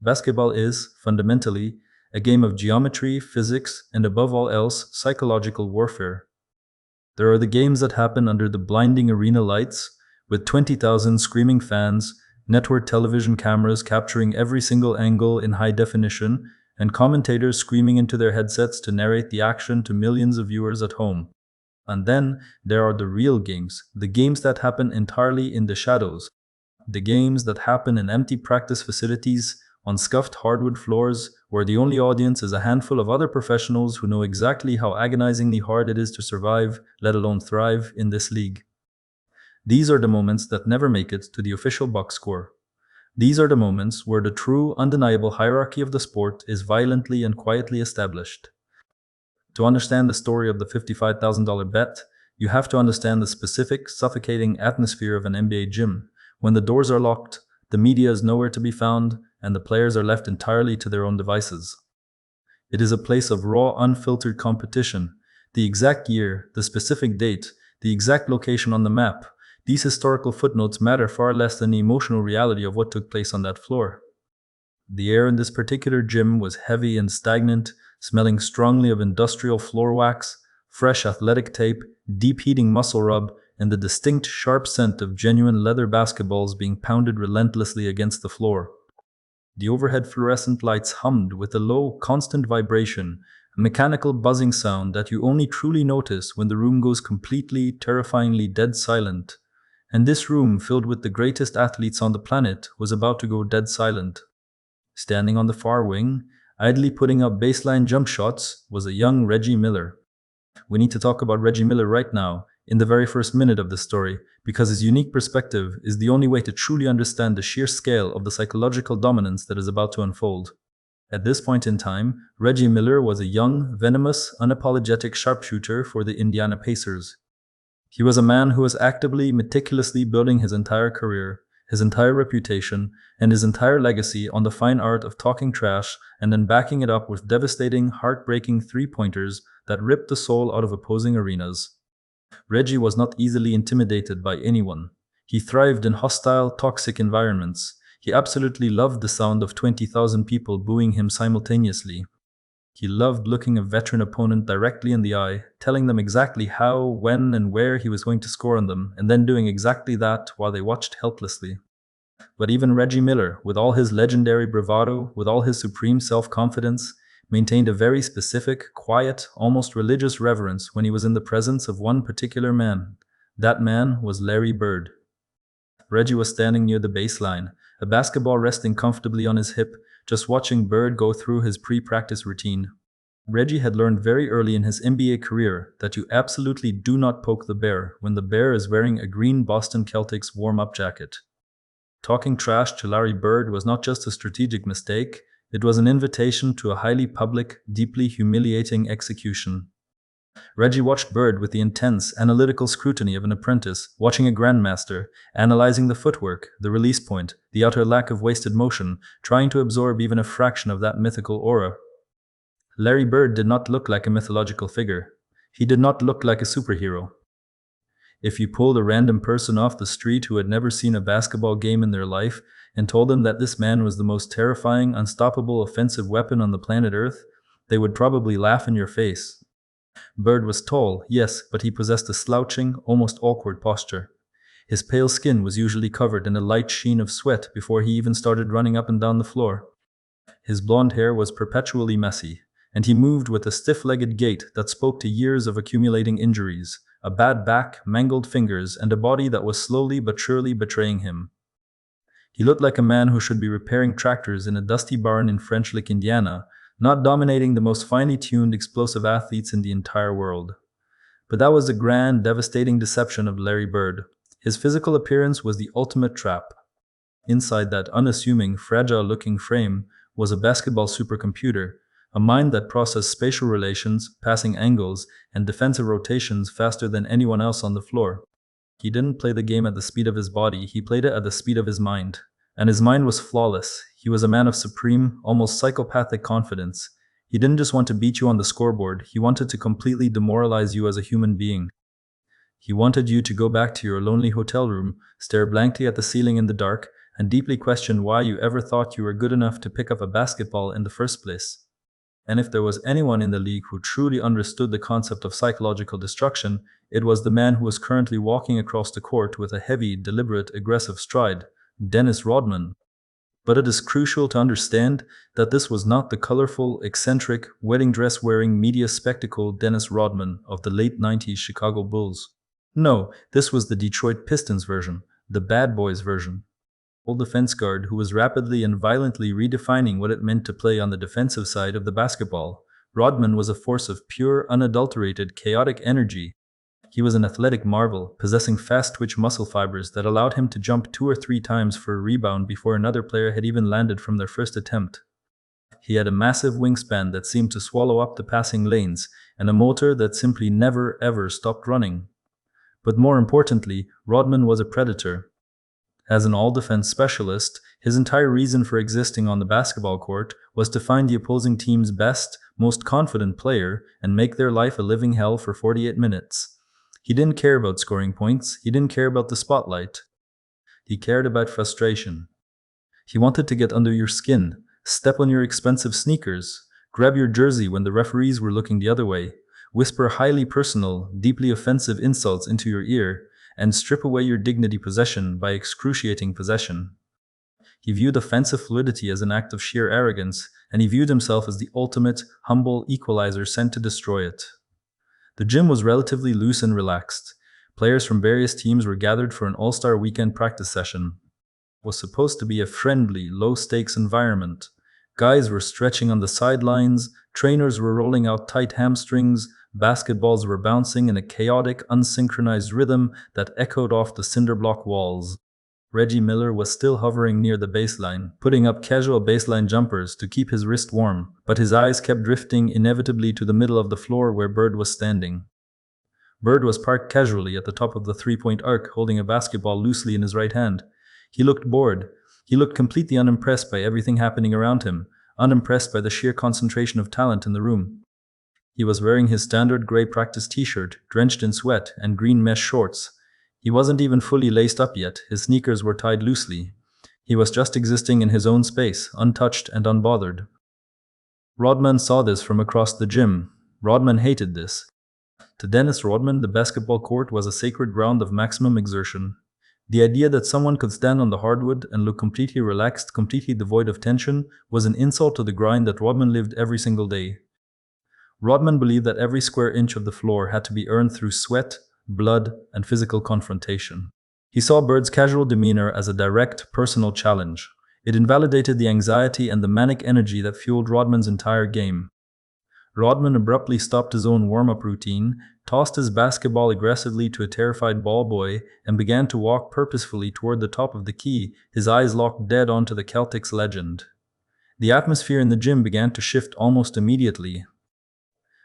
Basketball is, fundamentally, a game of geometry, physics, and above all else, psychological warfare. There are the games that happen under the blinding arena lights, with 20,000 screaming fans, network television cameras capturing every single angle in high definition, and commentators screaming into their headsets to narrate the action to millions of viewers at home. And then there are the real games, the games that happen entirely in the shadows, the games that happen in empty practice facilities, on scuffed hardwood floors, where the only audience is a handful of other professionals who know exactly how agonizingly hard it is to survive, let alone thrive, in this league. These are the moments that never make it to the official box score. These are the moments where the true, undeniable hierarchy of the sport is violently and quietly established. To understand the story of the $55,000 bet, you have to understand the specific, suffocating atmosphere of an NBA gym, when the doors are locked, the media is nowhere to be found, and the players are left entirely to their own devices. It is a place of raw, unfiltered competition. The exact year, the specific date, the exact location on the map, these historical footnotes matter far less than the emotional reality of what took place on that floor. The air in this particular gym was heavy and stagnant, smelling strongly of industrial floor wax, fresh athletic tape, deep heating muscle rub, and the distinct sharp scent of genuine leather basketballs being pounded relentlessly against the floor. The overhead fluorescent lights hummed with a low, constant vibration, a mechanical buzzing sound that you only truly notice when the room goes completely, terrifyingly dead silent. And this room, filled with the greatest athletes on the planet, was about to go dead silent. Standing on the far wing, idly putting up baseline jump shots, was a young Reggie Miller. We need to talk about Reggie Miller right now, in the very first minute of this story, because his unique perspective is the only way to truly understand the sheer scale of the psychological dominance that is about to unfold. At this point in time, Reggie Miller was a young, venomous, unapologetic sharpshooter for the Indiana Pacers. He was a man who was actively, meticulously building his entire career, his entire reputation, and his entire legacy on the fine art of talking trash and then backing it up with devastating, heartbreaking three-pointers that ripped the soul out of opposing arenas. Reggie was not easily intimidated by anyone. He thrived in hostile, toxic environments. He absolutely loved the sound of 20,000 people booing him simultaneously. He loved looking a veteran opponent directly in the eye, telling them exactly how, when, and where he was going to score on them, and then doing exactly that while they watched helplessly. But even Reggie Miller, with all his legendary bravado, with all his supreme self-confidence, maintained a very specific, quiet, almost religious reverence when he was in the presence of one particular man. That man was Larry Bird. Reggie was standing near the baseline, a basketball resting comfortably on his hip, just watching Bird go through his pre-practice routine. Reggie had learned very early in his NBA career that you absolutely do not poke the bear when the bear is wearing a green Boston Celtics warm-up jacket. Talking trash to Larry Bird was not just a strategic mistake, it was an invitation to a highly public, deeply humiliating execution. Reggie watched Bird with the intense, analytical scrutiny of an apprentice, watching a grandmaster, analyzing the footwork, the release point, the utter lack of wasted motion, trying to absorb even a fraction of that mythical aura. Larry Bird did not look like a mythological figure. He did not look like a superhero. If you pulled a random person off the street who had never seen a basketball game in their life and told them that this man was the most terrifying, unstoppable offensive weapon on the planet Earth, they would probably laugh in your face. Bird was tall, yes, but he possessed a slouching, almost awkward posture. His pale skin was usually covered in a light sheen of sweat before he even started running up and down the floor. His blonde hair was perpetually messy, and he moved with a stiff-legged gait that spoke to years of accumulating injuries, a bad back, mangled fingers, and a body that was slowly but surely betraying him. He looked like a man who should be repairing tractors in a dusty barn in French Lick, Indiana, not dominating the most finely tuned, explosive athletes in the entire world. But that was the grand, devastating deception of Larry Bird. His physical appearance was the ultimate trap. Inside that unassuming, fragile-looking frame was a basketball supercomputer, a mind that processed spatial relations, passing angles, and defensive rotations faster than anyone else on the floor. He didn't play the game at the speed of his body, he played it at the speed of his mind. And his mind was flawless. He was a man of supreme, almost psychopathic confidence. He didn't just want to beat you on the scoreboard, he wanted to completely demoralize you as a human being. He wanted you to go back to your lonely hotel room, stare blankly at the ceiling in the dark, and deeply questioned why you ever thought you were good enough to pick up a basketball in the first place. And if there was anyone in the league who truly understood the concept of psychological destruction, it was the man who was currently walking across the court with a heavy, deliberate, aggressive stride, Dennis Rodman. But it is crucial to understand that this was not the colorful, eccentric, wedding dress wearing media spectacle Dennis Rodman of the late 90s Chicago Bulls. No, this was the Detroit Pistons version, the bad boys version. Old defense guard who was rapidly and violently redefining what it meant to play on the defensive side of the basketball. Rodman was a force of pure, unadulterated, chaotic energy. He was an athletic marvel, possessing fast twitch muscle fibers that allowed him to jump 2 or 3 times for a rebound before another player had even landed from their first attempt. He had a massive wingspan that seemed to swallow up the passing lanes, and a motor that simply never ever stopped running. But more importantly, Rodman was a predator. As an all-defense specialist, his entire reason for existing on the basketball court was to find the opposing team's best, most confident player and make their life a living hell for 48 minutes. He didn't care about scoring points, he didn't care about the spotlight. He cared about frustration. He wanted to get under your skin, step on your expensive sneakers, grab your jersey when the referees were looking the other way, whisper highly personal, deeply offensive insults into your ear, and strip away your dignity possession by excruciating possession. He viewed offensive fluidity as an act of sheer arrogance, and he viewed himself as the ultimate, humble equalizer sent to destroy it. The gym was relatively loose and relaxed. Players from various teams were gathered for an all-star weekend practice session. It was supposed to be a friendly, low-stakes environment. Guys were stretching on the sidelines, trainers were rolling out tight hamstrings, basketballs were bouncing in a chaotic, unsynchronized rhythm that echoed off the cinderblock walls. Reggie Miller was still hovering near the baseline, putting up casual baseline jumpers to keep his wrist warm, but his eyes kept drifting inevitably to the middle of the floor where Bird was standing. Bird was parked casually at the top of the three-point arc, holding a basketball loosely in his right hand. He looked bored. He looked completely unimpressed by everything happening around him, unimpressed by the sheer concentration of talent in the room. He was wearing his standard gray practice t-shirt, drenched in sweat, and green mesh shorts. He wasn't even fully laced up yet, his sneakers were tied loosely. He was just existing in his own space, untouched and unbothered. Rodman saw this from across the gym. Rodman hated this. To Dennis Rodman, the basketball court was a sacred ground of maximum exertion. The idea that someone could stand on the hardwood and look completely relaxed, completely devoid of tension, was an insult to the grind that Rodman lived every single day. Rodman believed that every square inch of the floor had to be earned through sweat, blood, and physical confrontation. He saw Bird's casual demeanor as a direct, personal challenge. It invalidated the anxiety and the manic energy that fueled Rodman's entire game. Rodman abruptly stopped his own warm-up routine, tossed his basketball aggressively to a terrified ball boy, and began to walk purposefully toward the top of the key, his eyes locked dead onto the Celtics legend. The atmosphere in the gym began to shift almost immediately.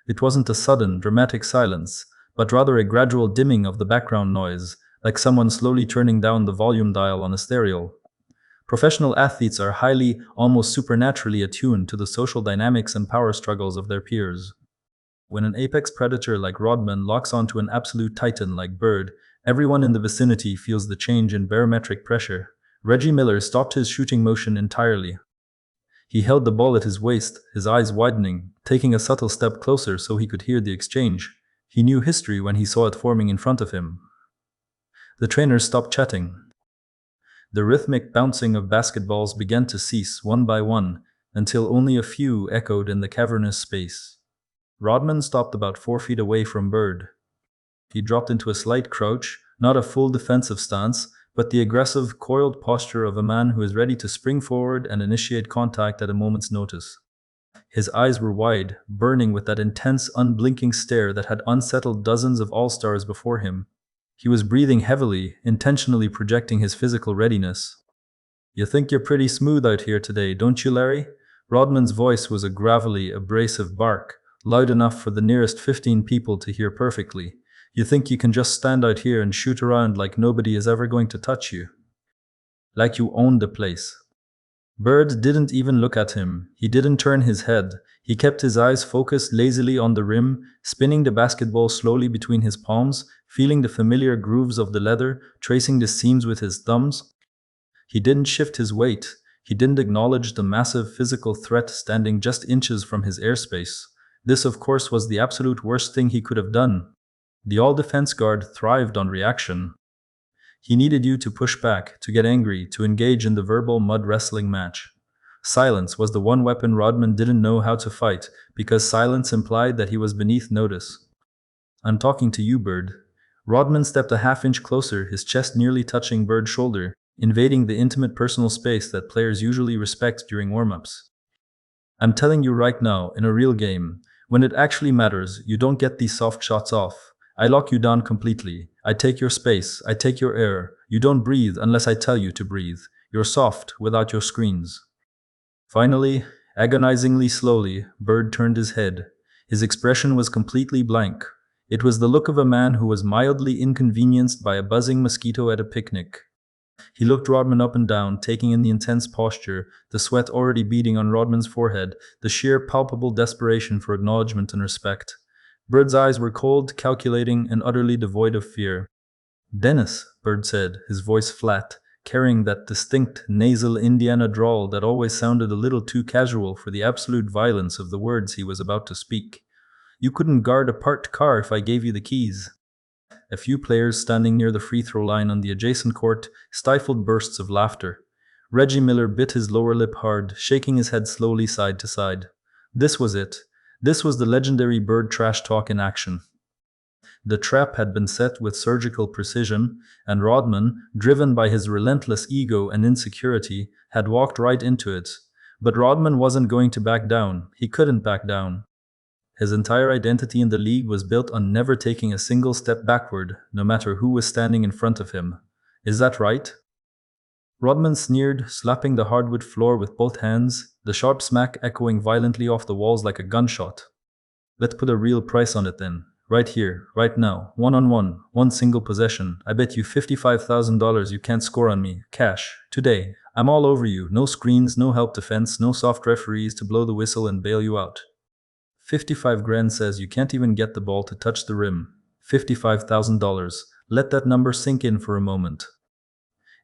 It wasn't a sudden, dramatic silence, but rather a gradual dimming of the background noise, like someone slowly turning down the volume dial on a stereo. Professional athletes are highly, almost supernaturally attuned to the social dynamics and power struggles of their peers. When an apex predator like Rodman locks onto an absolute titan like Bird, everyone in the vicinity feels the change in barometric pressure. Reggie Miller stopped his shooting motion entirely. He held the ball at his waist, his eyes widening, taking a subtle step closer so he could hear the exchange. He knew history when he saw it forming in front of him. The trainers stopped chatting. The rhythmic bouncing of basketballs began to cease one by one, until only a few echoed in the cavernous space. Rodman stopped about 4 feet away from Bird. He dropped into a slight crouch, not a full defensive stance, but the aggressive, coiled posture of a man who is ready to spring forward and initiate contact at a moment's notice. His eyes were wide, burning with that intense, unblinking stare that had unsettled dozens of all-stars before him. He was breathing heavily, intentionally projecting his physical readiness. "You think you're pretty smooth out here today, don't you, Larry?" Rodman's voice was a gravelly, abrasive bark, loud enough for the nearest 15 people to hear perfectly. "You think you can just stand out here and shoot around like nobody is ever going to touch you? Like you own the place?" Bird didn't even look at him. He didn't turn his head. He kept his eyes focused lazily on the rim, spinning the basketball slowly between his palms, feeling the familiar grooves of the leather, tracing the seams with his thumbs. He didn't shift his weight. He didn't acknowledge the massive physical threat standing just inches from his airspace. This, of course, was the absolute worst thing he could have done. The all-defense guard thrived on reaction. He needed you to push back, to get angry, to engage in the verbal mud wrestling match. Silence was the one weapon Rodman didn't know how to fight, because silence implied that he was beneath notice. "I'm talking to you, Bird." Rodman stepped a half-inch closer, his chest nearly touching Bird's shoulder, invading the intimate personal space that players usually respect during warm-ups. "I'm telling you right now, in a real game, when it actually matters, you don't get these soft shots off. I lock you down completely. I take your space, I take your air. You don't breathe unless I tell you to breathe. You're soft without your screens." Finally, agonizingly slowly, Bird turned his head. His expression was completely blank. It was the look of a man who was mildly inconvenienced by a buzzing mosquito at a picnic. He looked Rodman up and down, taking in the intense posture, the sweat already beading on Rodman's forehead, the sheer palpable desperation for acknowledgement and respect. Bird's eyes were cold, calculating, and utterly devoid of fear. "Dennis," Bird said, his voice flat, carrying that distinct, nasal Indiana drawl that always sounded a little too casual for the absolute violence of the words he was about to speak. "You couldn't guard a parked car if I gave you the keys." A few players standing near the free throw line on the adjacent court stifled bursts of laughter. Reggie Miller bit his lower lip hard, shaking his head slowly side to side. This was it. This was the legendary Bird trash talk in action. The trap had been set with surgical precision, and Rodman, driven by his relentless ego and insecurity, had walked right into it. But Rodman wasn't going to back down. He couldn't back down. His entire identity in the league was built on never taking a single step backward, no matter who was standing in front of him. "Is that right?" Rodman sneered, slapping the hardwood floor with both hands, the sharp smack echoing violently off the walls like a gunshot. "Let's put a real price on it then. Right here, right now, one-on-one, one single possession. I bet you $55,000 you can't score on me. Cash. Today. I'm all over you. No screens, no help defense, no soft referees to blow the whistle and bail you out." 55 grand says you can't even get the ball to touch the rim. $55,000. Let that number sink in for a moment.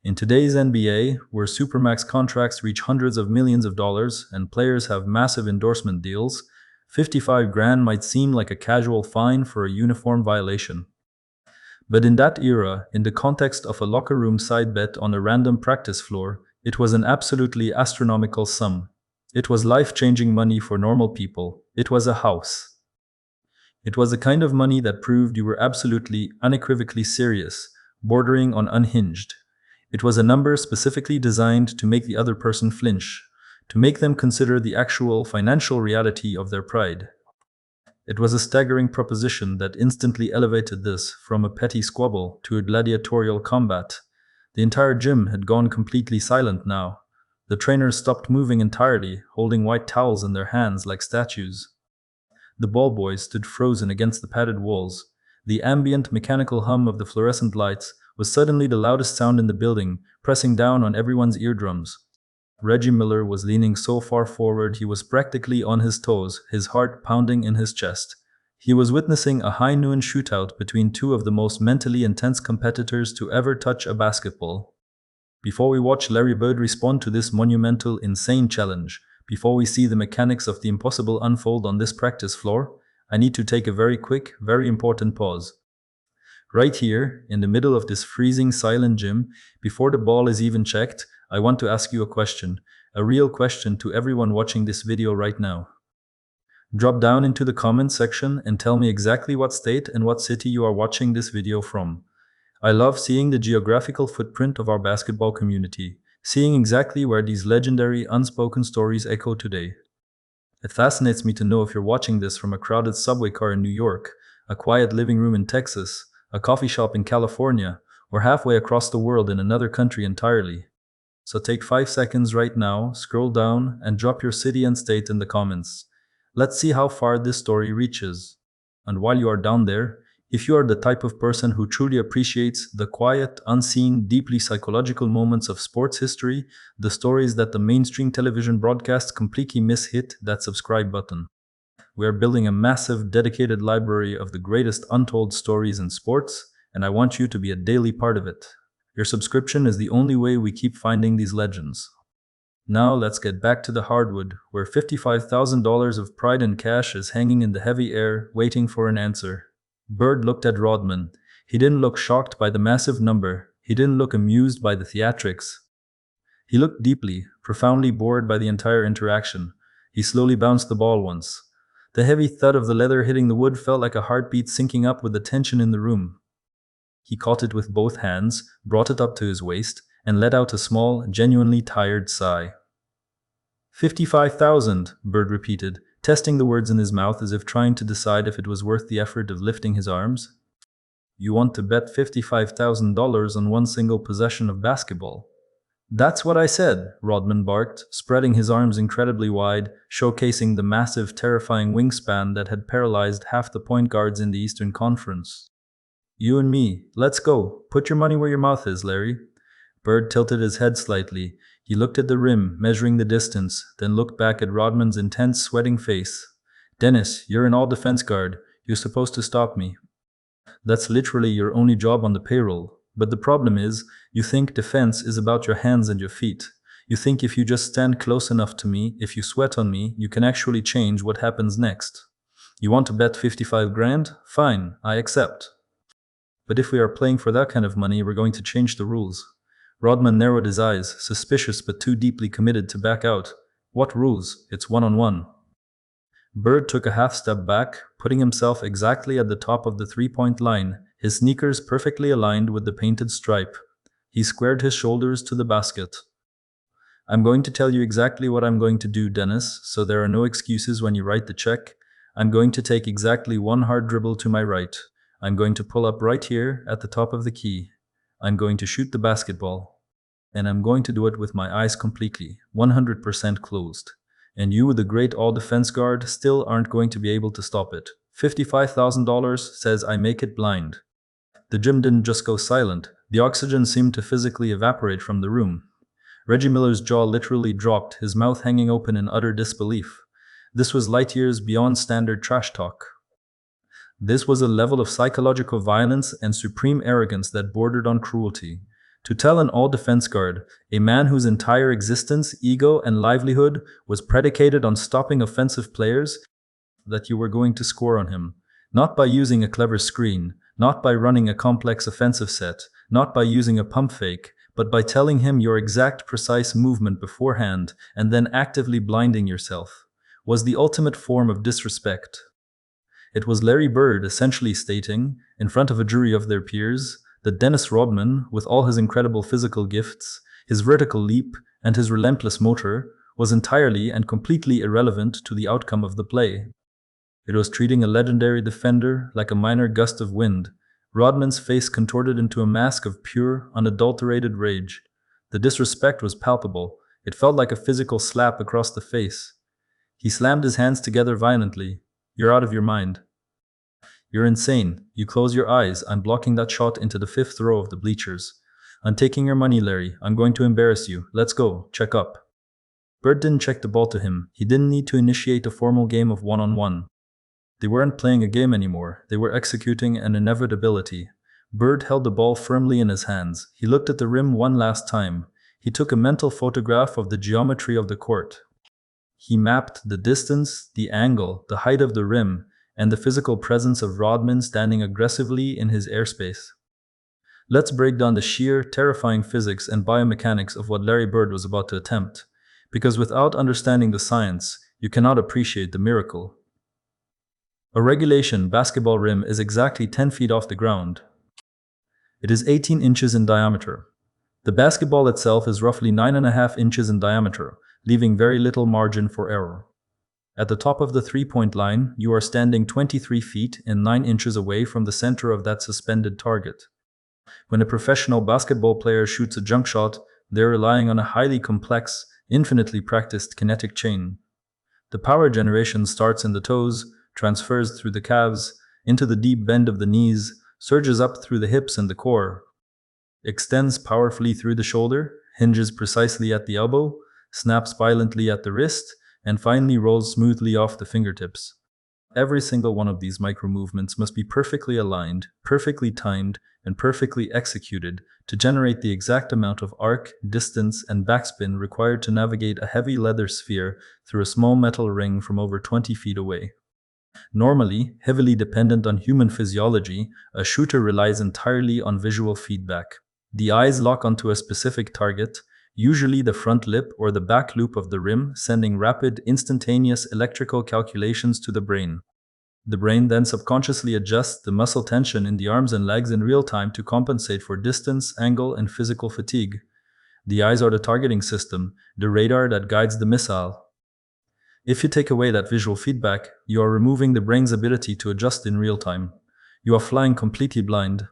In today's NBA, where supermax contracts reach hundreds of millions of dollars and players have massive endorsement deals, 55 grand might seem like a casual fine for a uniform violation. But in that era, in the context of a locker room side bet on a random practice floor, it was an absolutely astronomical sum. It was life-changing money for normal people. It was a house. It was the kind of money that proved you were absolutely, unequivocally serious, bordering on unhinged. It was a number specifically designed to make the other person flinch, to make them consider the actual financial reality of their pride. It was a staggering proposition that instantly elevated this from a petty squabble to a gladiatorial combat. The entire gym had gone completely silent now. The trainers stopped moving entirely, holding white towels in their hands like statues. The ball boys stood frozen against the padded walls. The ambient mechanical hum of the fluorescent lights was suddenly the loudest sound in the building, pressing down on everyone's eardrums. Reggie Miller was leaning so far forward he was practically on his toes, his heart pounding in his chest. He was witnessing a high-noon shootout between two of the most mentally intense competitors to ever touch a basketball. Before we watch Larry Bird respond to this monumental, insane challenge, before we see the mechanics of the impossible unfold on this practice floor, I need to take a very quick, very important pause. Right here, in the middle of this freezing silent gym, before the ball is even checked, I want to ask you a question, a real question to everyone watching this video right now. Drop down into the comments section and tell me exactly what state and what city you are watching this video from. I love seeing the geographical footprint of our basketball community, seeing exactly where these legendary unspoken stories echo today. It fascinates me to know if you're watching this from a crowded subway car in New York, a quiet living room in Texas, a coffee shop in California, or halfway across the world in another country entirely. So take 5 seconds right now, scroll down, and drop your city and state in the comments. Let's see how far this story reaches. And while you are down there, if you are the type of person who truly appreciates the quiet, unseen, deeply psychological moments of sports history, the stories that the mainstream television broadcasts completely miss, hit that subscribe button. We are building a massive, dedicated library of the greatest untold stories in sports, and I want you to be a daily part of it. Your subscription is the only way we keep finding these legends. Now let's get back to the hardwood, where $55,000 of pride and cash is hanging in the heavy air, waiting for an answer. Bird looked at Rodman. He didn't look shocked by the massive number. He didn't look amused by the theatrics. He looked deeply, profoundly bored by the entire interaction. He slowly bounced the ball once. The heavy thud of the leather hitting the wood felt like a heartbeat syncing up with the tension in the room. He caught it with both hands, brought it up to his waist, and let out a small, genuinely tired sigh. 55,000, Bird repeated, testing the words in his mouth as if trying to decide if it was worth the effort of lifting his arms. You want to bet $55,000 on one single possession of basketball? That's what I said, Rodman barked, spreading his arms incredibly wide, showcasing the massive, terrifying wingspan that had paralyzed half the point guards in the Eastern Conference. You and me, let's go. Put your money where your mouth is, Larry. Bird tilted his head slightly. He looked at the rim, measuring the distance, then looked back at Rodman's intense, sweating face. Dennis, you're an all-defense guard. You're supposed to stop me. That's literally your only job on the payroll. But the problem is, you think defense is about your hands and your feet. You think if you just stand close enough to me, if you sweat on me, you can actually change what happens next. You want to bet 55 grand? Fine, I accept. But if we are playing for that kind of money, we're going to change the rules. Rodman narrowed his eyes, suspicious but too deeply committed to back out. What rules? It's one-on-one. Bird took a half step back, putting himself exactly at the top of the three-point line, his sneakers perfectly aligned with the painted stripe. He squared his shoulders to the basket. I'm going to tell you exactly what I'm going to do, Dennis, so there are no excuses when you write the check. I'm going to take exactly one hard dribble to my right. I'm going to pull up right here at the top of the key. I'm going to shoot the basketball. And I'm going to do it with my eyes completely, 100% closed. And you, the great all-defense guard, still aren't going to be able to stop it. $55,000 says I make it blind. The gym didn't just go silent. The oxygen seemed to physically evaporate from the room. Reggie Miller's jaw literally dropped, his mouth hanging open in utter disbelief. This was light years beyond standard trash talk. This was a level of psychological violence and supreme arrogance that bordered on cruelty. To tell an all-defense guard, a man whose entire existence, ego, and livelihood was predicated on stopping offensive players, that you were going to score on him, not by using a clever screen, not by running a complex offensive set, not by using a pump fake, but by telling him your exact precise movement beforehand and then actively blinding yourself, was the ultimate form of disrespect. It was Larry Bird essentially stating, in front of a jury of their peers, that Dennis Rodman, with all his incredible physical gifts, his vertical leap, and his relentless motor, was entirely and completely irrelevant to the outcome of the play. It was treating a legendary defender like a minor gust of wind. Rodman's face contorted into a mask of pure, unadulterated rage. The disrespect was palpable. It felt like a physical slap across the face. He slammed his hands together violently. You're out of your mind. You're insane. You close your eyes. I'm blocking that shot into the fifth row of the bleachers. I'm taking your money, Larry. I'm going to embarrass you. Let's go. Check up. Bird didn't check the ball to him. He didn't need to initiate a formal game of one-on-one. They weren't playing a game anymore. They were executing an inevitability. Bird held the ball firmly in his hands. He looked at the rim one last time. He took a mental photograph of the geometry of the court. He mapped the distance, the angle, the height of the rim, and the physical presence of Rodman standing aggressively in his airspace. Let's break down the sheer, terrifying physics and biomechanics of what Larry Bird was about to attempt, because without understanding the science, you cannot appreciate the miracle. A regulation basketball rim is exactly 10 feet off the ground. It is 18 inches in diameter. The basketball itself is roughly 9.5 inches in diameter, leaving very little margin for error. At the top of the three-point line, you are standing 23 feet and 9 inches away from the center of that suspended target. When a professional basketball player shoots a jump shot, they're relying on a highly complex, infinitely practiced kinetic chain. The power generation starts in the toes, transfers through the calves, into the deep bend of the knees, surges up through the hips and the core, extends powerfully through the shoulder, hinges precisely at the elbow, snaps violently at the wrist, and finally rolls smoothly off the fingertips. Every single one of these micro movements must be perfectly aligned, perfectly timed, and perfectly executed to generate the exact amount of arc, distance, and backspin required to navigate a heavy leather sphere through a small metal ring from over 20 feet away. Normally, heavily dependent on human physiology, a shooter relies entirely on visual feedback. The eyes lock onto a specific target, usually the front lip or the back loop of the rim, sending rapid, instantaneous electrical calculations to the brain. The brain then subconsciously adjusts the muscle tension in the arms and legs in real time to compensate for distance, angle, and physical fatigue. The eyes are the targeting system, the radar that guides the missile. If you take away that visual feedback, you are removing the brain's ability to adjust in real time. You are flying completely blind.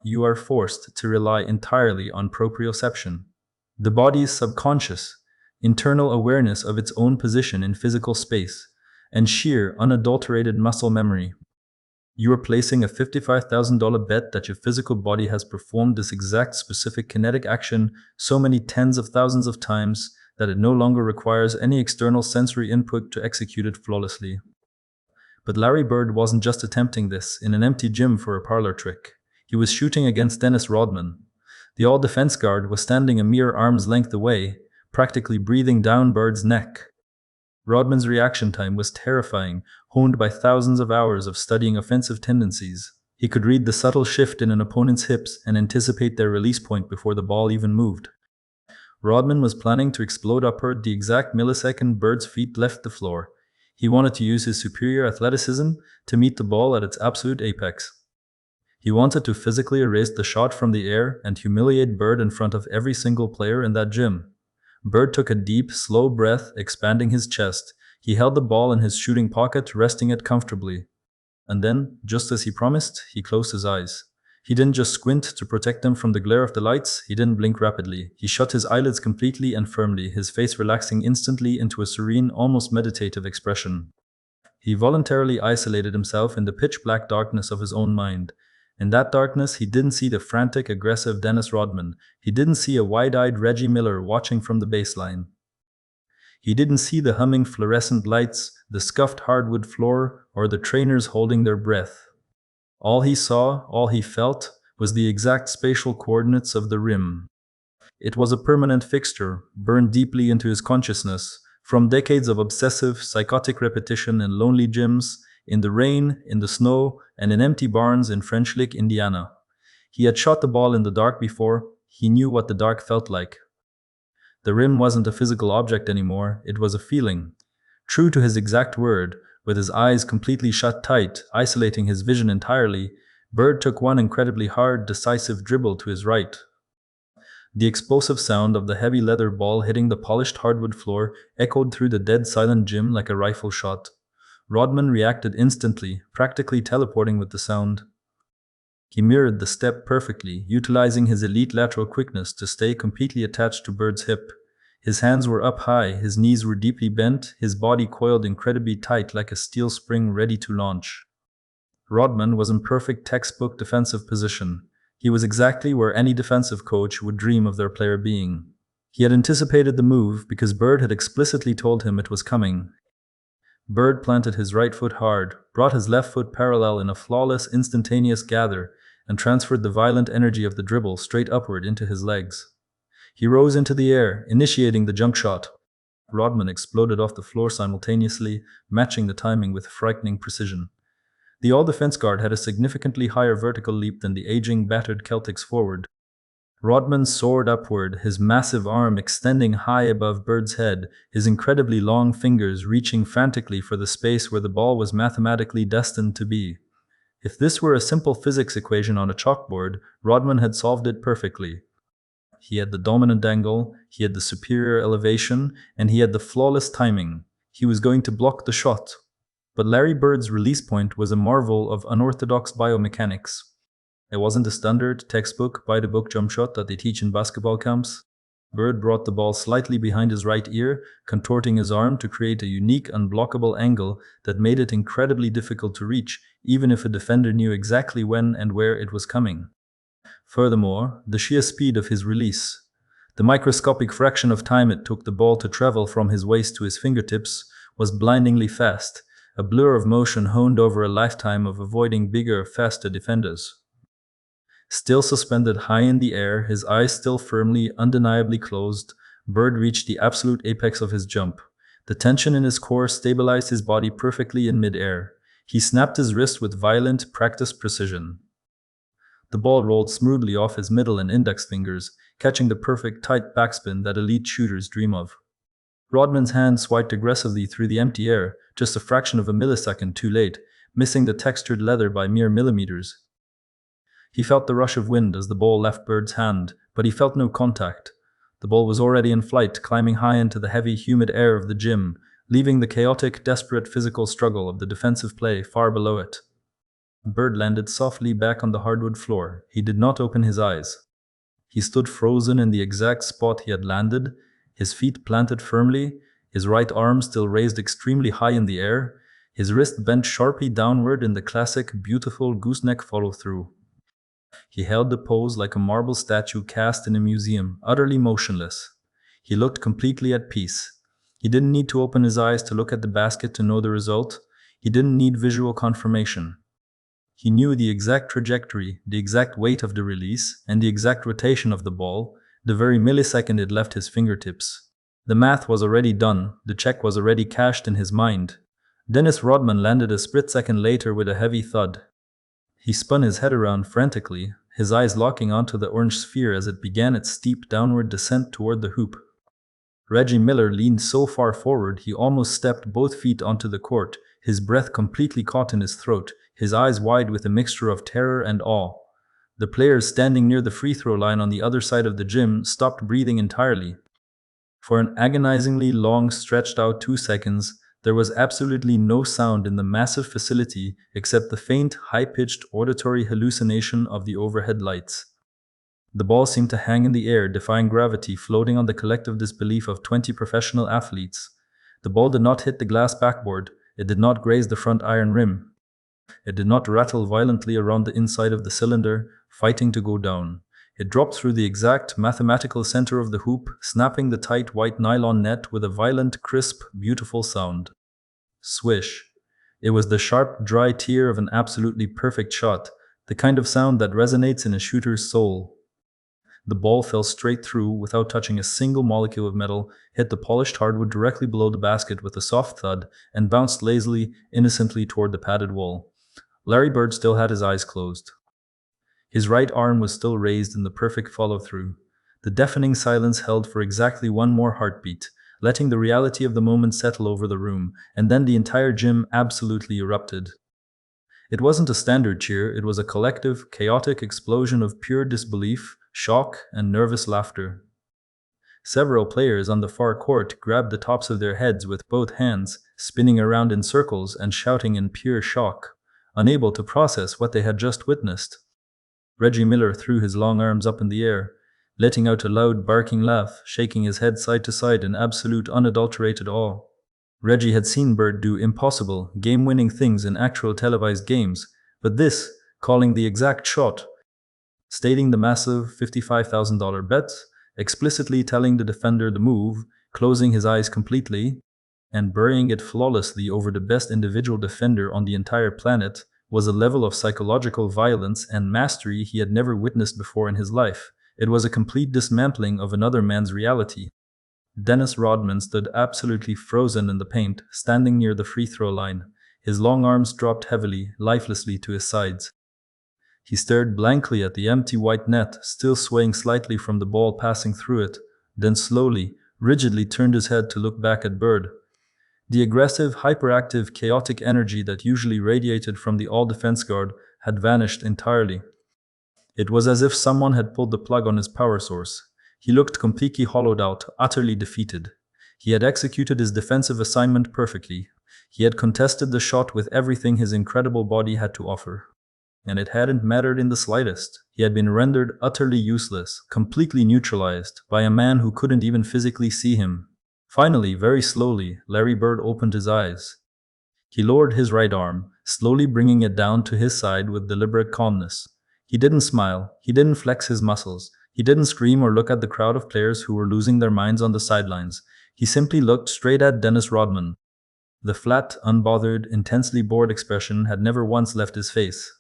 You are forced to rely entirely on proprioception, the body's subconscious, internal awareness of its own position in physical space, and sheer, unadulterated muscle memory. You are placing a $55,000 bet that your physical body has performed this exact specific kinetic action so many tens of thousands of times that it no longer requires any external sensory input to execute it flawlessly. But Larry Bird wasn't just attempting this in an empty gym for a parlor trick. He was shooting against Dennis Rodman. The all-defense guard was standing a mere arm's length away, practically breathing down Bird's neck. Rodman's reaction time was terrifying, honed by thousands of hours of studying offensive tendencies. He could read the subtle shift in an opponent's hips and anticipate their release point before the ball even moved. Rodman was planning to explode upward the exact millisecond Bird's feet left the floor. He wanted to use his superior athleticism to meet the ball at its absolute apex. He wanted to physically erase the shot from the air and humiliate Bird in front of every single player in that gym. Bird took a deep, slow breath, expanding his chest. He held the ball in his shooting pocket, resting it comfortably. And then, just as he promised, he closed his eyes. He didn't just squint to protect them from the glare of the lights, he didn't blink rapidly. He shut his eyelids completely and firmly, his face relaxing instantly into a serene, almost meditative expression. He voluntarily isolated himself in the pitch-black darkness of his own mind. In that darkness, he didn't see the frantic, aggressive Dennis Rodman. He didn't see a wide-eyed Reggie Miller watching from the baseline. He didn't see the humming fluorescent lights, the scuffed hardwood floor, or the trainers holding their breath. All he saw, all he felt, was the exact spatial coordinates of the rim. It was a permanent fixture, burned deeply into his consciousness, from decades of obsessive, psychotic repetition in lonely gyms, in the rain, in the snow, and in empty barns in French Lick, Indiana. He had shot the ball in the dark before. He knew what the dark felt like. The rim wasn't a physical object anymore, it was a feeling. True to his exact word, with his eyes completely shut tight, isolating his vision entirely, Bird took one incredibly hard, decisive dribble to his right. The explosive sound of the heavy leather ball hitting the polished hardwood floor echoed through the dead silent gym like a rifle shot. Rodman reacted instantly, practically teleporting with the sound. He mirrored the step perfectly, utilizing his elite lateral quickness to stay completely attached to Bird's hip. His hands were up high, his knees were deeply bent, his body coiled incredibly tight like a steel spring ready to launch. Rodman was in perfect textbook defensive position. He was exactly where any defensive coach would dream of their player being. He had anticipated the move because Bird had explicitly told him it was coming. Bird planted his right foot hard, brought his left foot parallel in a flawless, instantaneous gather, and transferred the violent energy of the dribble straight upward into his legs. He rose into the air, initiating the jump shot. Rodman exploded off the floor simultaneously, matching the timing with frightening precision. The all-defense guard had a significantly higher vertical leap than the aging, battered Celtics forward. Rodman soared upward, his massive arm extending high above Bird's head, his incredibly long fingers reaching frantically for the space where the ball was mathematically destined to be. If this were a simple physics equation on a chalkboard, Rodman had solved it perfectly. He had the dominant angle, he had the superior elevation, and he had the flawless timing. He was going to block the shot. But Larry Bird's release point was a marvel of unorthodox biomechanics. It wasn't a standard, textbook, by-the-book jump shot that they teach in basketball camps. Bird brought the ball slightly behind his right ear, contorting his arm to create a unique, unblockable angle that made it incredibly difficult to reach, even if a defender knew exactly when and where it was coming. Furthermore, the sheer speed of his release, the microscopic fraction of time it took the ball to travel from his waist to his fingertips, was blindingly fast. a blur of motion honed over a lifetime of avoiding bigger, faster defenders. Still suspended high in the air, his eyes still firmly, undeniably closed, Bird reached the absolute apex of his jump. The tension in his core stabilized his body perfectly in mid-air. He snapped his wrist with violent, practiced precision. The ball rolled smoothly off his middle and index fingers, catching the perfect tight backspin that elite shooters dream of. Rodman's hand swiped aggressively through the empty air, just a fraction of a millisecond too late, missing the textured leather by mere millimeters. He felt the rush of wind as the ball left Bird's hand, but he felt no contact. The ball was already in flight, climbing high into the heavy, humid air of the gym, leaving the chaotic, desperate physical struggle of the defensive play far below it. Bird landed softly back on the hardwood floor. He did not open his eyes. He stood frozen in the exact spot he had landed, his feet planted firmly, his right arm still raised extremely high in the air, his wrist bent sharply downward in the classic, beautiful gooseneck follow-through. He held the pose like a marble statue cast in a museum, utterly motionless. He looked completely at peace. He didn't need to open his eyes to look at the basket to know the result. He didn't need visual confirmation. He knew the exact trajectory, the exact weight of the release, and the exact rotation of the ball, the very millisecond it left his fingertips. The math was already done, the check was already cashed in his mind. Dennis Rodman landed a split second later with a heavy thud. He spun his head around frantically, his eyes locking onto the orange sphere as it began its steep downward descent toward the hoop. Reggie Miller leaned so far forward he almost stepped both feet onto the court, his breath completely caught in his throat, his eyes wide with a mixture of terror and awe. The players standing near the free throw line on the other side of the gym stopped breathing entirely. For an agonizingly long, stretched out 2 seconds, there was absolutely no sound in the massive facility except the faint, high-pitched auditory hallucination of the overhead lights. The ball seemed to hang in the air, defying gravity, floating on the collective disbelief of 20 professional athletes. The ball did not hit the glass backboard, it did not graze the front iron rim. It did not rattle violently around the inside of the cylinder, fighting to go down. It dropped through the exact mathematical center of the hoop, snapping the tight white nylon net with a violent, crisp, beautiful sound. Swish. It was the sharp, dry tear of an absolutely perfect shot, the kind of sound that resonates in a shooter's soul. The ball fell straight through without touching a single molecule of metal, hit the polished hardwood directly below the basket with a soft thud, and bounced lazily, innocently toward the padded wall. Larry Bird still had his eyes closed. His right arm was still raised in the perfect follow-through. The deafening silence held for exactly one more heartbeat, letting the reality of the moment settle over the room, and then the entire gym absolutely erupted. It wasn't a standard cheer, it was a collective, chaotic explosion of pure disbelief, shock, and nervous laughter. Several players on the far court grabbed the tops of their heads with both hands, spinning around in circles and shouting in pure shock, unable to process what they had just witnessed. Reggie Miller threw his long arms up in the air, letting out a loud barking laugh, shaking his head side to side in absolute unadulterated awe. Reggie had seen Bird do impossible, game-winning things in actual televised games, but this, calling the exact shot, stating the massive $55,000 bet, explicitly telling the defender the move, closing his eyes completely, and burying it flawlessly over the best individual defender on the entire planet, was a level of psychological violence and mastery he had never witnessed before in his life. It was a complete dismantling of another man's reality. Dennis Rodman stood absolutely frozen in the paint, standing near the free throw line. His long arms dropped heavily, lifelessly to his sides. He stared blankly at the empty white net, still swaying slightly from the ball passing through it, then slowly, rigidly turned his head to look back at Bird. The aggressive, hyperactive, chaotic energy that usually radiated from the all-defense guard had vanished entirely. It was as if someone had pulled the plug on his power source. He looked completely hollowed out, utterly defeated. He had executed his defensive assignment perfectly. He had contested the shot with everything his incredible body had to offer. And it hadn't mattered in the slightest. He had been rendered utterly useless, completely neutralized, by a man who couldn't even physically see him. Finally, very slowly, Larry Bird opened his eyes. He lowered his right arm, slowly bringing it down to his side with deliberate calmness. He didn't smile, he didn't flex his muscles, he didn't scream or look at the crowd of players who were losing their minds on the sidelines. He simply looked straight at Dennis Rodman. The flat, unbothered, intensely bored expression had never once left his face.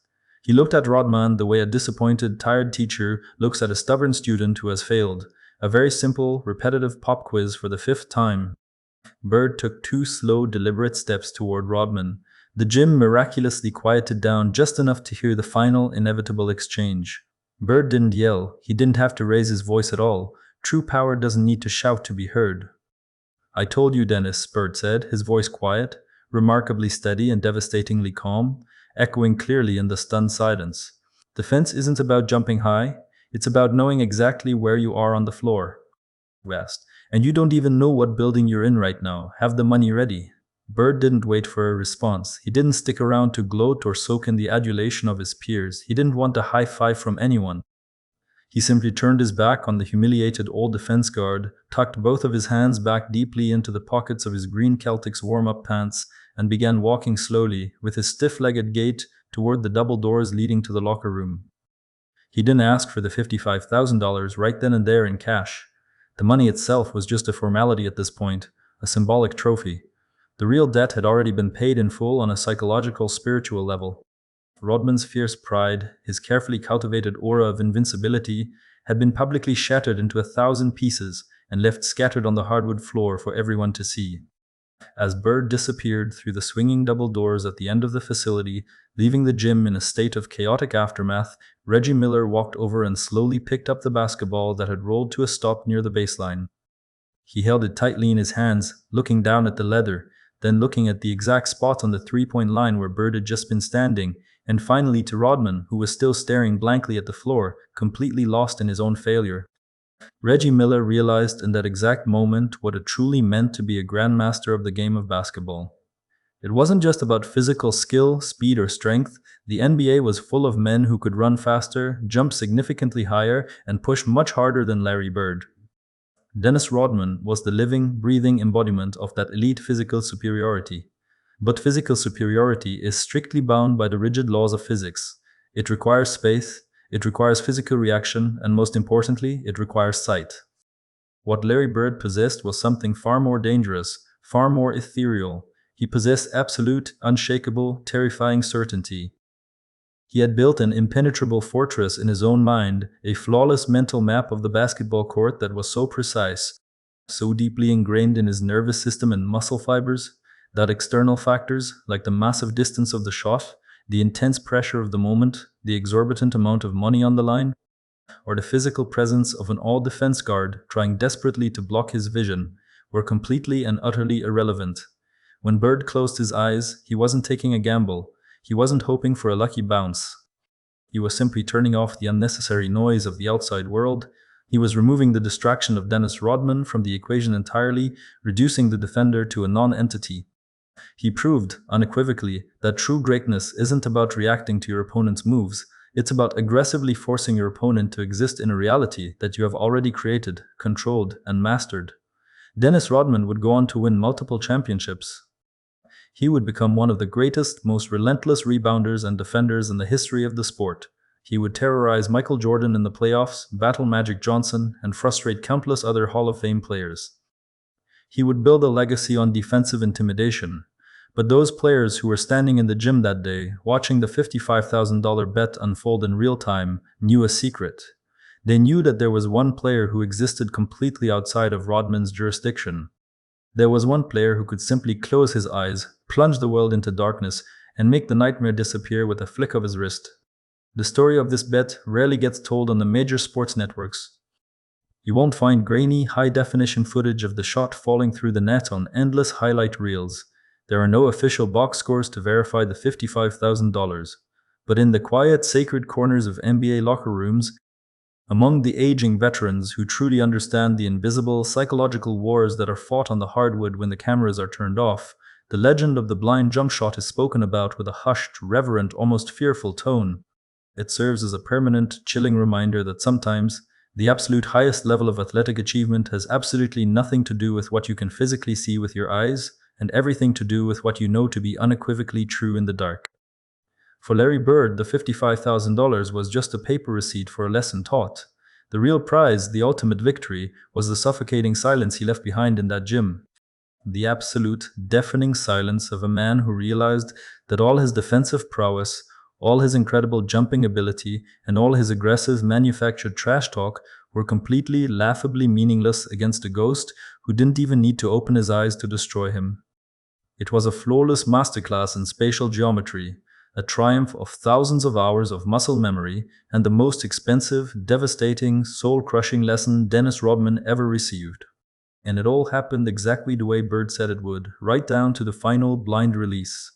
He looked at Rodman the way a disappointed, tired teacher looks at a stubborn student who has failed. A very simple, repetitive pop quiz for the fifth time. Bird took two slow, deliberate steps toward Rodman. The gym miraculously quieted down just enough to hear the final, inevitable exchange. Bird didn't yell. He didn't have to raise his voice at all. True power doesn't need to shout to be heard. "I told you, Dennis," Bird said, his voice quiet, remarkably steady and devastatingly calm, echoing clearly in the stunned silence. "Defense isn't about jumping high, it's about knowing exactly where you are on the floor." West. "And you don't even know what building you're in right now. Have the money ready." Bird didn't wait for a response. He didn't stick around to gloat or soak in the adulation of his peers. He didn't want a high five from anyone. He simply turned his back on the humiliated old defense guard, tucked both of his hands back deeply into the pockets of his green Celtics warm-up pants, and began walking slowly, with his stiff-legged gait, toward the double doors leading to the locker room. He didn't ask for the $55,000 right then and there in cash. The money itself was just a formality at this point, a symbolic trophy. The real debt had already been paid in full on a psychological, spiritual level. Rodman's fierce pride, his carefully cultivated aura of invincibility, had been publicly shattered into 1,000 pieces and left scattered on the hardwood floor for everyone to see. As Bird disappeared through the swinging double doors at the end of the facility, leaving the gym in a state of chaotic aftermath, Reggie Miller walked over and slowly picked up the basketball that had rolled to a stop near the baseline. He held it tightly in his hands, looking down at the leather, then looking at the exact spot on the three-point line where Bird had just been standing, and finally to Rodman, who was still staring blankly at the floor, completely lost in his own failure. Reggie Miller realized in that exact moment what it truly meant to be a grandmaster of the game of basketball. It wasn't just about physical skill, speed, or strength. The NBA was full of men who could run faster, jump significantly higher, and push much harder than Larry Bird. Dennis Rodman was the living, breathing embodiment of that elite physical superiority. But physical superiority is strictly bound by the rigid laws of physics. It requires space, it requires physical reaction, and most importantly, it requires sight. What Larry Bird possessed was something far more dangerous, far more ethereal. He possessed absolute, unshakable, terrifying certainty. He had built an impenetrable fortress in his own mind, a flawless mental map of the basketball court that was so precise, so deeply ingrained in his nervous system and muscle fibers, that external factors, like the massive distance of the shot, the intense pressure of the moment, the exorbitant amount of money on the line, or the physical presence of an all-defense guard trying desperately to block his vision, were completely and utterly irrelevant. When Bird closed his eyes, he wasn't taking a gamble. He wasn't hoping for a lucky bounce. He was simply turning off the unnecessary noise of the outside world. He was removing the distraction of Dennis Rodman from the equation entirely, reducing the defender to a non-entity. He proved, unequivocally, that true greatness isn't about reacting to your opponent's moves. It's about aggressively forcing your opponent to exist in a reality that you have already created, controlled, and mastered. Dennis Rodman would go on to win multiple championships. He would become one of the greatest, most relentless rebounders and defenders in the history of the sport. He would terrorize Michael Jordan in the playoffs, battle Magic Johnson, and frustrate countless other Hall of Fame players. He would build a legacy on defensive intimidation. But those players who were standing in the gym that day, watching the $55,000 bet unfold in real time, knew a secret. They knew that there was one player who existed completely outside of Rodman's jurisdiction. There was one player who could simply close his eyes, plunge the world into darkness, and make the nightmare disappear with a flick of his wrist. The story of this bet rarely gets told on the major sports networks. You won't find grainy, high-definition footage of the shot falling through the net on endless highlight reels. There are no official box scores to verify the $55,000. But in the quiet, sacred corners of NBA locker rooms, among the aging veterans who truly understand the invisible, psychological wars that are fought on the hardwood when the cameras are turned off, the legend of the blind jump shot is spoken about with a hushed, reverent, almost fearful tone. It serves as a permanent, chilling reminder that sometimes the absolute highest level of athletic achievement has absolutely nothing to do with what you can physically see with your eyes, and everything to do with what you know to be unequivocally true in the dark. For Larry Bird, the $55,000 was just a paper receipt for a lesson taught. The real prize, the ultimate victory, was the suffocating silence he left behind in that gym. The absolute, deafening silence of a man who realized that all his defensive prowess, all his incredible jumping ability, and all his aggressive manufactured trash talk were completely, laughably meaningless against a ghost who didn't even need to open his eyes to destroy him. It was a flawless masterclass in spatial geometry, a triumph of thousands of hours of muscle memory, and the most expensive, devastating, soul-crushing lesson Dennis Rodman ever received. And it all happened exactly the way Bird said it would, right down to the final blind release.